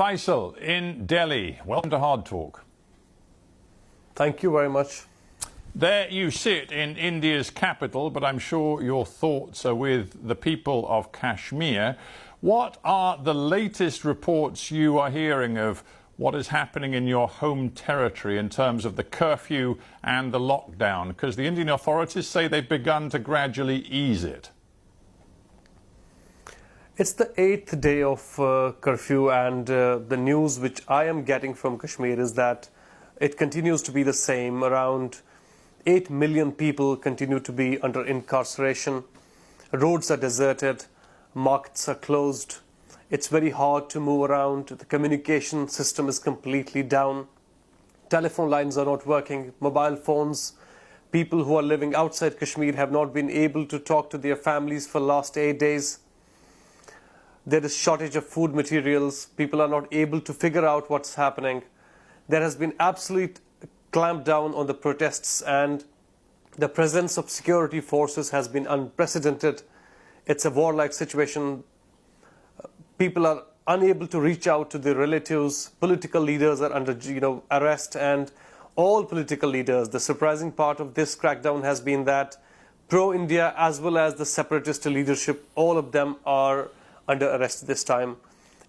Faesal in Delhi, welcome to Hard Talk. Thank you very much. There you sit in India's capital, but I'm sure your thoughts are with the people of Kashmir. What are the latest reports you are hearing of what is happening in your home territory in terms of the curfew and the lockdown? Because the Indian authorities say they've begun to gradually ease it. It's the 8th day of curfew, and the news which I am getting from Kashmir is that it continues to be the same. Around 8 million people continue to be under incarceration. Roads are deserted, markets are closed. It's very hard to move around. The communication system is completely down. Telephone lines are not working, mobile phones. People who are living outside Kashmir have not been able to talk to their families for the last 8 days. There is shortage of food materials. People are not able to figure out what's happening. There has been absolute clampdown on the protests, and the presence of security forces has been unprecedented. It's a warlike situation. People are unable to reach out to their relatives. Political leaders are under arrest, and all political leaders. The surprising part of this crackdown has been that pro-India as well as the separatist leadership, all of them are under arrest this time.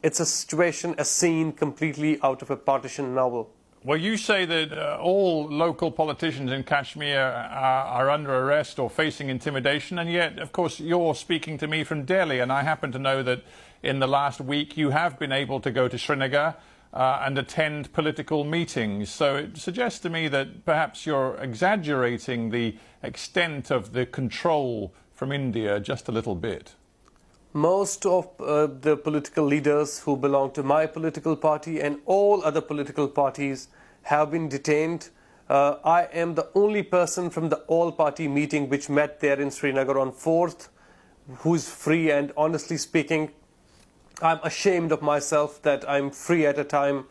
It's a situation, a scene completely out of a partition novel. Well, you say that all local politicians in Kashmir are under arrest or facing intimidation, and yet, of course, you're speaking to me from Delhi, and I happen to know that in the last week you have been able to go to Srinagar and attend political meetings. So it suggests to me that perhaps you're exaggerating the extent of the control from India just a little bit. Most of the political leaders who belong to my political party and all other political parties have been detained. I am the only person from the all-party meeting which met there in Srinagar on 4th who is free, and honestly speaking, I'm ashamed of myself that I'm free at a time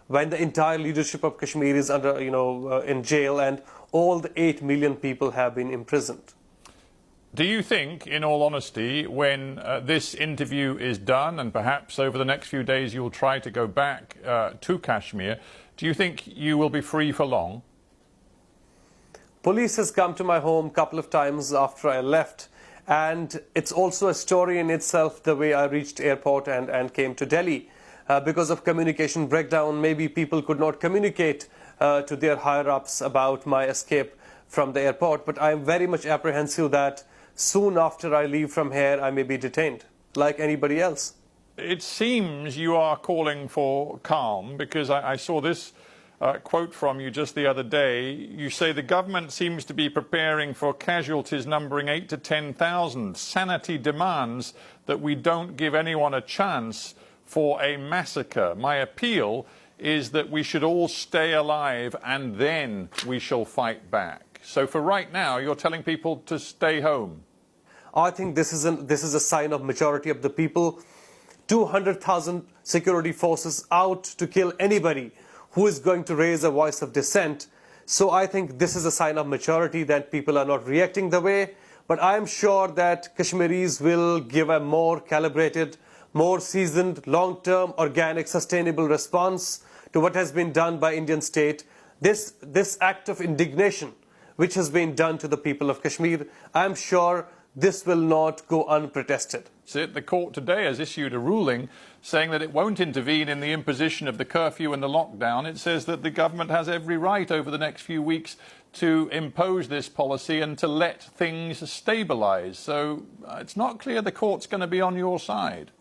when the entire leadership of Kashmir is under, in jail, and all the 8 million people have been imprisoned. Do you think, in all honesty, when this interview is done, and perhaps over the next few days you'll try to go back to Kashmir, do you think you will be free for long? Police has come to my home a couple of times after I left, and it's also a story in itself the way I reached airport and came to Delhi. Because of communication breakdown, maybe people could not communicate to their higher-ups about my escape from the airport, but I am very much apprehensive that soon after I leave from here, I may be detained, like anybody else. It seems you are calling for calm, because I saw this quote from you just the other day. You say the government seems to be preparing for casualties numbering 8 to 10,000. Sanity demands that we don't give anyone a chance for a massacre. My appeal is that we should all stay alive, and then we shall fight back. So for right now, you're telling people to stay home. I think this is a sign of maturity of the people. 200,000 security forces out to kill anybody who is going to raise a voice of dissent. So I think this is a sign of maturity that people are not reacting the way. But I am sure that Kashmiris will give a more calibrated, more seasoned, long-term, organic, sustainable response to what has been done by Indian state. This act of indignation which has been done to the people of Kashmir, I am sure this will not go unprotested. So the court today has issued a ruling saying that it won't intervene in the imposition of the curfew and the lockdown. It says that the government has every right over the next few weeks to impose this policy and to let things stabilise. So it's not clear the court's going to be on your side.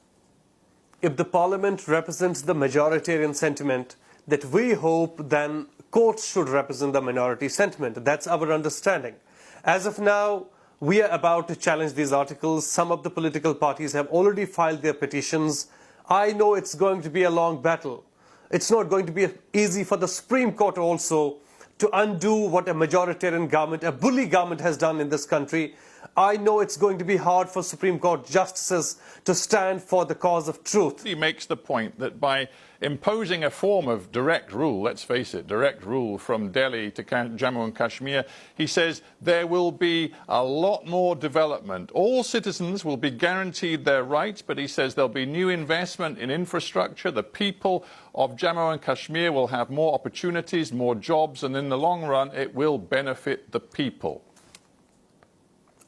If the parliament represents the majoritarian sentiment that we hope, then courts should represent the minority sentiment. That's our understanding. As of now, we are about to challenge these articles. Some of the political parties have already filed their petitions. I know it's going to be a long battle. It's not going to be easy for the Supreme Court also to undo what a majoritarian government, a bully government, has done in this country. I know it's going to be hard for Supreme Court justices to stand for the cause of truth. He makes the point that by imposing a form of direct rule, let's face it, direct rule from Delhi to Jammu and Kashmir, he says there will be a lot more development. All citizens will be guaranteed their rights, but he says there'll be new investment in infrastructure. The people of Jammu and Kashmir will have more opportunities, more jobs, and in the long run, it will benefit the people.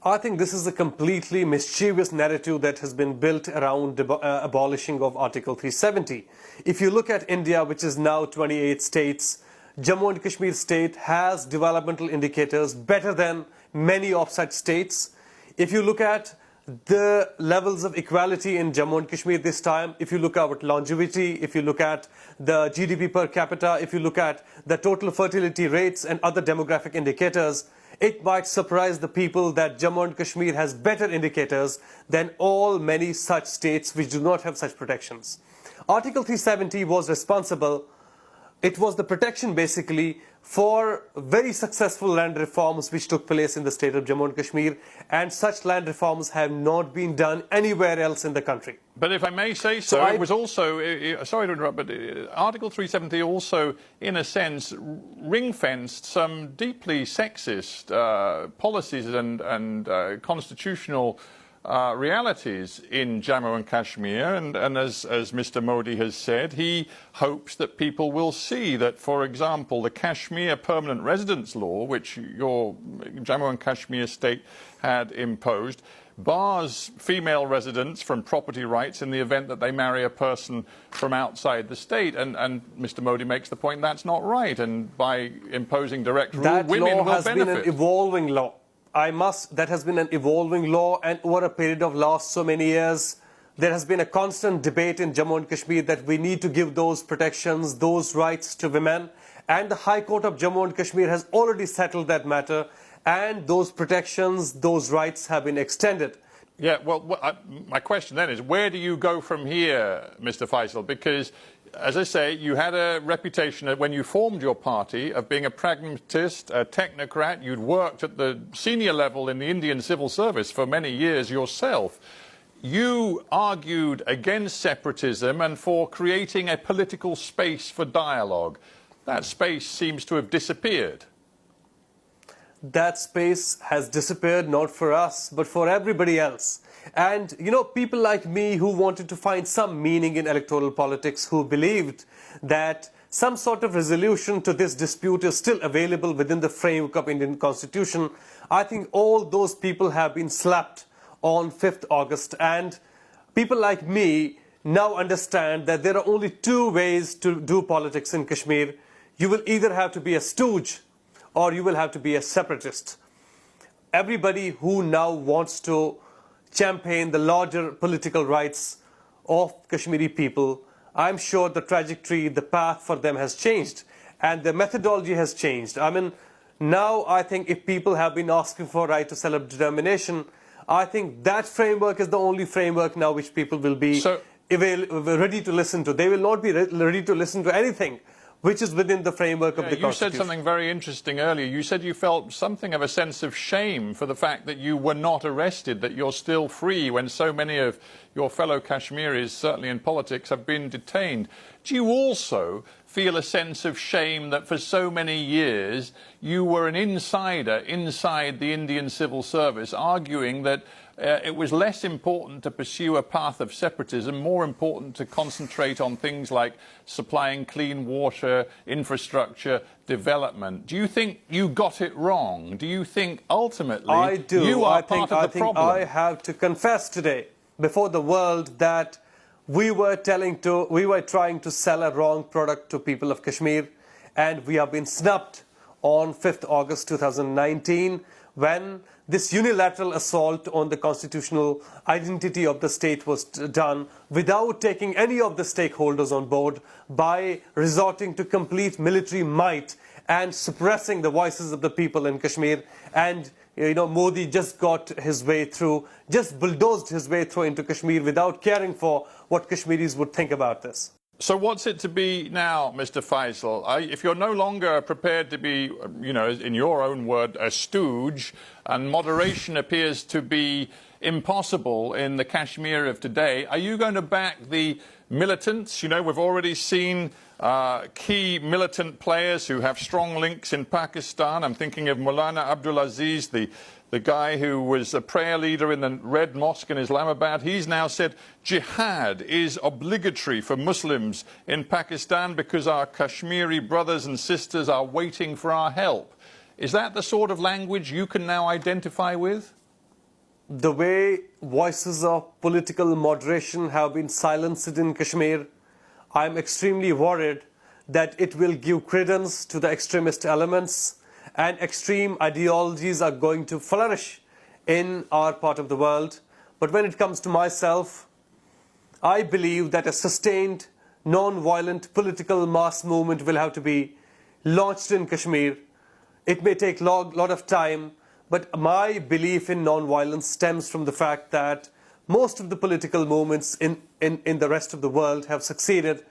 I think this is a completely mischievous narrative that has been built around abolishing of Article 370. If you look at India, which is now 28 states, Jammu and Kashmir state has developmental indicators better than many of such states. If you look at the levels of equality in Jammu and Kashmir this time, if you look at longevity, if you look at the GDP per capita, if you look at the total fertility rates and other demographic indicators, it might surprise the people that Jammu and Kashmir has better indicators than many such states which do not have such protections. Article 370 was responsible. It was the protection basically for very successful land reforms which took place in the state of Jammu and Kashmir, and such land reforms have not been done anywhere else in the country. But if I may say so, it was also, sorry to interrupt, but Article 370 also, in a sense, ring-fenced some deeply sexist policies and constitutional realities in Jammu and Kashmir, and as Mr. Modi has said, he hopes that people will see that, for example, the Kashmir Permanent Residence Law, which your Jammu and Kashmir state had imposed, bars female residents from property rights in the event that they marry a person from outside the state. And Mr. Modi makes the point that's not right, and by imposing direct rule, that women law will has benefit. been an evolving law. That has been an evolving law, and over a period of last so many years, there has been a constant debate in Jammu and Kashmir that we need to give those protections, those rights to women. And the High Court of Jammu and Kashmir has already settled that matter, and those protections, those rights have been extended. Yeah, well, my question then is, where do you go from here, Mr. Faesal? Because, as I say, you had a reputation when you formed your party of being a pragmatist, a technocrat. You'd worked at the senior level in the Indian civil service for many years yourself. You argued against separatism and for creating a political space for dialogue. That space seems to have disappeared. That space has disappeared, not for us, but for everybody else. And, you know, people like me who wanted to find some meaning in electoral politics, who believed that some sort of resolution to this dispute is still available within the framework of Indian Constitution, I think all those people have been slapped on 5th August. And people like me now understand that there are only two ways to do politics in Kashmir. You will either have to be a stooge or you will have to be a separatist. Everybody who now wants to champion the larger political rights of Kashmiri people, I'm sure the trajectory, the path for them has changed, and the methodology has changed. I mean, now I think if people have been asking for right to self-determination, I think that framework is the only framework now which people will be ready to listen to. They will not be ready to listen to anything which is within the framework of the Constitution. You said something very interesting earlier. You said you felt something of a sense of shame for the fact that you were not arrested, that you're still free when so many of your fellow Kashmiris, certainly in politics, have been detained. Do you also feel a sense of shame that for so many years you were an insider inside the Indian civil service, arguing that it was less important to pursue a path of separatism, more important to concentrate on things like supplying clean water, infrastructure, development? Do you think you got it wrong? Do you think ultimately you are part of the problem? I have to confess today before the world that we were trying to sell a wrong product to people of Kashmir, and we have been snubbed on 5th August 2019 when this unilateral assault on the constitutional identity of the state was done without taking any of the stakeholders on board, by resorting to complete military might and suppressing the voices of the people in Kashmir. And, you know, Modi just got his way through, just bulldozed his way through into Kashmir without caring for what Kashmiris would think about this. So what's it to be now, Mr. Faisal? If you're no longer prepared to be, in your own word, a stooge, and moderation appears to be impossible in the Kashmir of today, are you going to back the militants? We've already seen key militant players who have strong links in Pakistan. I'm thinking of Maulana Abdulaziz, the guy who was a prayer leader in the Red Mosque in Islamabad. He's now said jihad is obligatory for Muslims in Pakistan because our Kashmiri brothers and sisters are waiting for our help. Is that the sort of language you can now identify with? The way voices of political moderation have been silenced in Kashmir, I'm extremely worried that it will give credence to the extremist elements, and extreme ideologies are going to flourish in our part of the world. But when it comes to myself, I believe that a sustained, non-violent political mass movement will have to be launched in Kashmir. It may take a lot of time, but my belief in non-violence stems from the fact that most of the political movements in the rest of the world have succeeded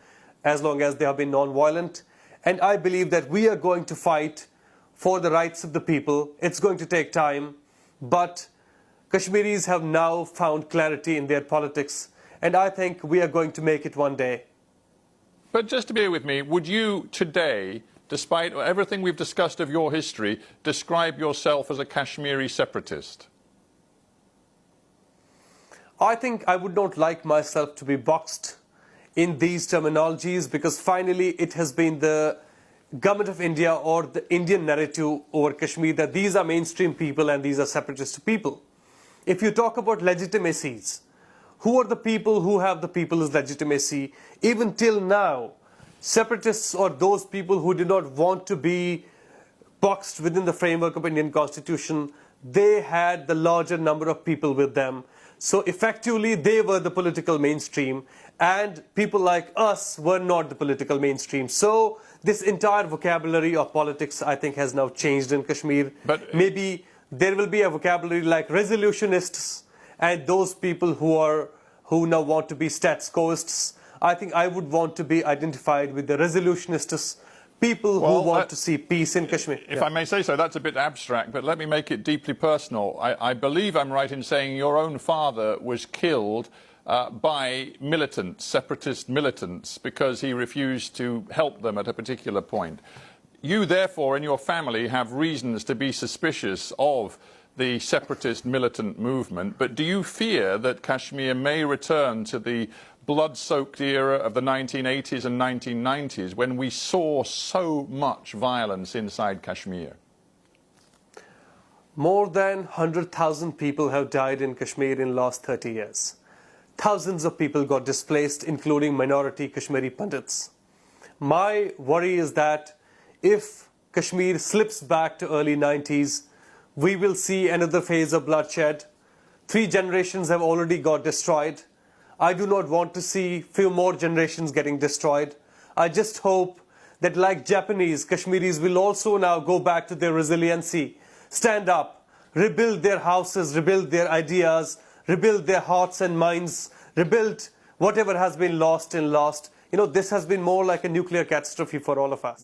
as long as they have been non-violent. And I believe that we are going to fight for the rights of the people. It's going to take time, but Kashmiris have now found clarity in their politics, and I think we are going to make it one day. But just to be with me, would you today, despite everything we've discussed of your history, describe yourself as a Kashmiri separatist? I think I would not like myself to be boxed in these terminologies, because finally it has been the government of India or the Indian narrative over Kashmir that these are mainstream people and these are separatist people. If you talk about legitimacies, who are the people who have the people's legitimacy? Even till now, separatists or those people who did not want to be boxed within the framework of Indian constitution, they had the larger number of people with them. So effectively they were the political mainstream, and people like us were not the political mainstream. So this entire vocabulary of politics, I think, has now changed in Kashmir. But maybe there will be a vocabulary like resolutionists and those people who now want to be status quoists. I think I would want to be identified with the resolutionists, people who want to see peace in Kashmir. If I may say so, that's a bit abstract, but let me make it deeply personal. I believe I'm right in saying your own father was killed by militants, separatist militants, because he refused to help them at a particular point. You, therefore, in your family have reasons to be suspicious of the separatist militant movement, but do you fear that Kashmir may return to the blood-soaked era of the 1980s and 1990s when we saw so much violence inside Kashmir? More than 100,000 people have died in Kashmir in the last 30 years. Thousands of people got displaced, including minority Kashmiri Pandits. My worry is that if Kashmir slips back to early 90s, we will see another phase of bloodshed. 3 generations have already got destroyed. I do not want to see few more generations getting destroyed. I just hope that, like Japanese, Kashmiris will also now go back to their resiliency, stand up, rebuild their houses, rebuild their ideas, rebuild their hearts and minds, rebuild whatever has been lost and lost. This has been more like a nuclear catastrophe for all of us.